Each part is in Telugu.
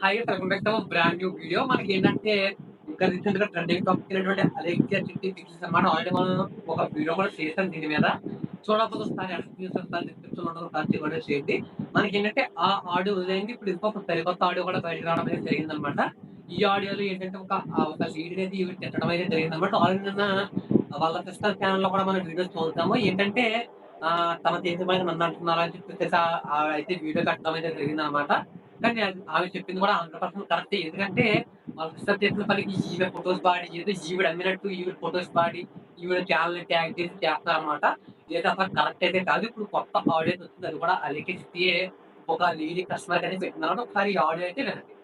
Hi welcome back to brand new video. మనకేంటంటే ఇంకా రీసెంట్‌గా ట్రెండింగ్ టాపిక్ అయినటువంటి అలెక్సా చిట్టి ఫిక్సెస్ అన్నమాట. ఆల్రెడీ మనం ఒక వీడియో కూడా చేసాం దీని మీద. చూడకపోతే ఒకసారి ఎక్స్‌క్లూసివ్ ఒకసారి డిస్క్రిప్షన్‌లో ఉంటది. ఒకసారి చెక్ కూడా చేయండి. మనకేంటంటే ఆ ఆడియో వదిలేయండి. ఇప్పుడు ఇంకొక సరికొత్త ఆడియో కూడా బయటకి రావడం అనేది జరిగిందనమాట. ఈ ఆడియోలో ఏంటంటే ఒక లేడీనైతే ఈవిడ తిట్టడం అయితే జరిగిందనమాట. ఆల్రెడీ నిన్న వాళ్ళ సిస్టర్ ఛానెల్‌లో కూడా మనం వీడియోస్ చూసాము. ఏంటంటే తన చేతి మీద నన్ను అంటున్నారు అని చెప్పేసి ఆవిడైతే వీడియో పెట్టడం అయితే జరిగిందనమాట. కానీ ఆమె చెప్పింది కూడా 100% కరెక్టే. ఎందుకంటే వాళ్ళ సిస్టర్ చేసిన పనికి ఈమె ఫోటోస్ పాడి ఏదో ఈవిడ అమ్మినట్టు ఈవిడ ఫోటోస్ పాడి ఈవిడ ఛానెల్‌ని ట్యాగ్ చేసి చేస్తున్నారనమాట. ఇదైతే అసలు కరెక్ట్ అయితే కాదు. ఇప్పుడు కొత్త ఆడియో వచ్చింది. అది కూడా అలికిస్‌టియే ఒక లేడీ కస్టమర్ అనేది పెట్టిందనమాట. ఒకసారి ఈ ఆడియో అయితే వినండి.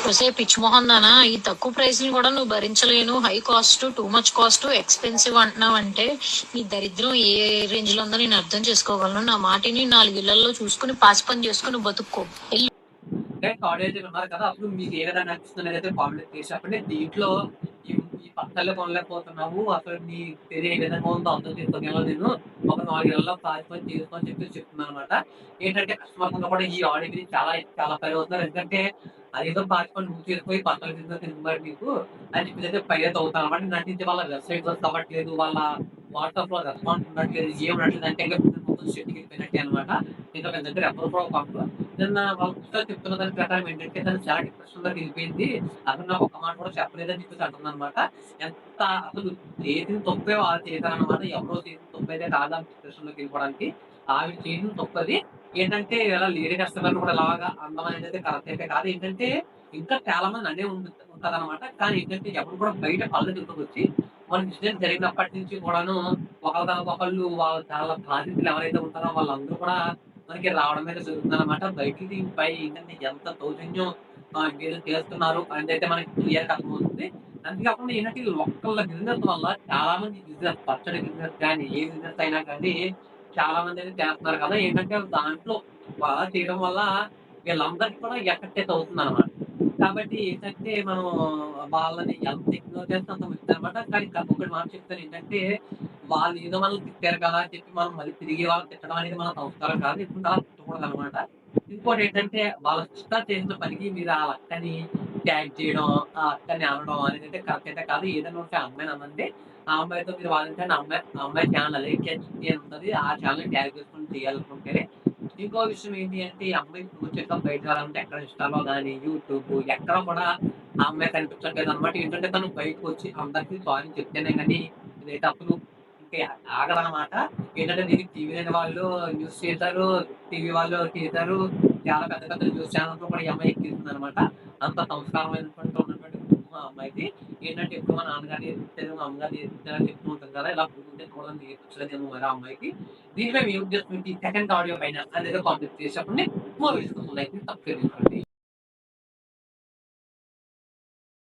ఒసేయ్ పిచ్చి మొహం దానా, ఈ తక్కువ ప్రైస్ ని కూడా నువ్వు భరించలేను, high cost, too much cost, expensive అంటున్నావు అంటే నీ దరిద్రం ఏ రేంజ్ లో ఉందో నేను అర్థం చేసుకోగలను. నా మాటిని 4 ఇళ్లలో చూసుకుని పాసి పని చేసుకుని బతుక్కో. ఆడియో అయితే విన్నారు కదా! అప్పుడు మీకు ఏ విధంగా అనిపిస్తుంది అనేది కామెంట్ చేసి చెప్పండి. దీంట్లో ఈ ఈ పచ్చళ్ళు కొనలేకపోతున్నాము. అసలు నీ చర్య ఏ విధంగా ఉందో అర్థం చేసుకోగలను నేను. ఒక 4 నెలల్లో పారిపోయి తీరుకో అని చెప్పేసి చెప్తున్నాననమాట. ఏంటంటే కస్టమర్స్ అందరూ కూడా ఈ ఆడియో గురించి చాలా ఫైర్ అవుతున్నారు. ఎందుకంటే అదేదో పారిపోయి నువ్వు చేసుకొని పచ్చళ్ళ బిజినెస్ ఎందుకు మరి నీకు అని చెప్పేసి అయితే ఫైర్ అయితే అవుతాననమాట. నటించి వాళ్ళ వెబ్‌సైట్ వర్క్ అవ్వట్లేదు. వాళ్ళ వాట్సాప్‌లో రెస్పాన్స్ ఉండట్లేదు. ఏం ఉండట్లేదు అంటే ఇంక బిజినెస్ మొత్తం షెడ్డుకెళ్ళిపోయినట్టే అనమాట. ఇంకా మన దగ్గర ఎవరు కూడా పంపరు. నిన్న వాళ్ళ సిస్టర్ చెప్తున్న దాని ప్రకారం ఏంటంటే తను చాలా డిప్రెషన్‌లోకి వెళ్ళిపోయింది. అసలు నాకు ఒక్క మాట కూడా చెప్పలేదని చెప్పేసి అంటుందనమాట. ఎంత అసలు చేసిన తప్పే వాళ్ళు చేశారనమాట. ఎవరో చేసిన తప్పైతే కాదు ఆమె డిప్రెషన్‌లోకి వెళ్ళిపోవడానికి. ఆవిడ చేసిన తప్పది. ఏంటంటే ఇలా లేడీ కస్టమర్‌ని కూడా ఇలాగా అనడం అనేది కరెక్ట్ అయితే కాదు. ఏంటంటే ఇంకా చాలా మంది అనే ఉంటదనమాట. కానీ ఏంటంటే ఎవరు కూడా బయట కళ్ళు దింపుకొచ్చి మన బిజినెస్ జరిగినప్పటి నుంచి కూడాను ఒకళ్ళ తర్వాత ఒకళ్ళు చాలా బాధితులు ఎవరైతే ఉంటారో వాళ్ళందరూ కూడా మనకి రావడం అయితే జరుగుతుందనమాట. బయటికి దీనిపై ఏంటంటే ఎంత దౌర్జన్యం వీళ్ళు చేస్తున్నారు అనేదైతే మనకి క్లియర్‌గా అర్థమవుతుంది. అంతేకాకుండా ఏంటంటే ఈ ఒక్కళ్ళ బిజినెస్ వల్ల చాలా మంది బిజినెస్ పచ్చడి బిజినెస్ గాని, ఏ బిజినెస్ అయినా కానీ చాలా మంది అయితే చేస్తున్నారు కదా! ఏంటంటే దాంట్లో బాగా చేయడం వల్ల వీళ్ళందరికీ కూడా ఎఫెక్ట్ అయితే అవుతుందనమాట. కాబట్టి ఏంటంటే మనం వాళ్ళని ఎంత ఇగ్నోర్ చేస్తే అంత మంచిదనమాట. కానీ ఒకటి మాట చెప్తాను ఏంటంటే వాళ్ళు ఏదో మనల్ని తిట్టారు కదా అని చెప్పి మనం మళ్ళీ తిరిగి వాళ్ళని తిట్టడం అనేది మన సంస్కారం కాదు. ఎప్పుడు అలా తిట్టకూడదనమాట. ఇంకోటేంటంటే వాళ్ళ సిస్టర్ చేసిన పనికి మీరు ఆ అక్కని ట్యాగ్ చేయడం, ఆ అక్కని అనడం అనేదైతే కరెక్ట్ అయితే కాదు. ఏదైనా ఉంటే ఆ అమ్మాయిని అనండి. ఆ అమ్మాయితో మీరు వాలంటే ఆ అమ్మాయి ఛానల్ అలేఖ్య చిట్టి అని ఉంటది. ఆ ఛానెల్‌ని ట్యాగ్ చేసుకొని చేయాలనుకుంటే ఇంకో విషయం ఏంటి అంటే, ఈ అమ్మాయి ఫ్యూచర్‌గా బయటకి రావాలంటే ఎక్కడ ఇన్‌స్టాలో గాని, యూట్యూబ్ ఎక్కడ కూడా ఆ అమ్మాయి కనిపించట్లేదనమాట. ఏంటంటే తను బయటకొచ్చి అందరికి సారీ చెప్తేనే గాని ఇదైతే అసలు ఇంక ఆగదనమాట. ఏంటంటే దీనికి టీవీ నైన్ వాళ్ళు న్యూస్ చేశారు. టీవీ వాళ్ళు చేశారు. చాలా పెద్ద పెద్ద న్యూస్ ఛానెల్స్‌లో కూడా ఈ అమ్మాయి ఎక్కేసిందనమాట. అంత సంస్కారమైనటువంటి ఉన్నటువంటి కుటుంబం ఆ అమ్మాయిది. ఏంటంటే ఎప్పుడు మా నాన్నగారు నేర్పించారు, మా అమ్మగారు నేర్పించారు అని చెప్తూ ఉంటుంది కదా! ఇలా ఉంటే చూడదని నేర్పించలేదేమో మరి ఆ అమ్మాయికి. దీనిపై మీ ఉద్దేశం ఏంటి? సెకండ్ ఆడియో పైన అదేదో కామెంట్ చేసి చెప్పండి. మూవీ డిస్కషన్ అయితే సబ్స్క్రైబ్ చేసుకోండి.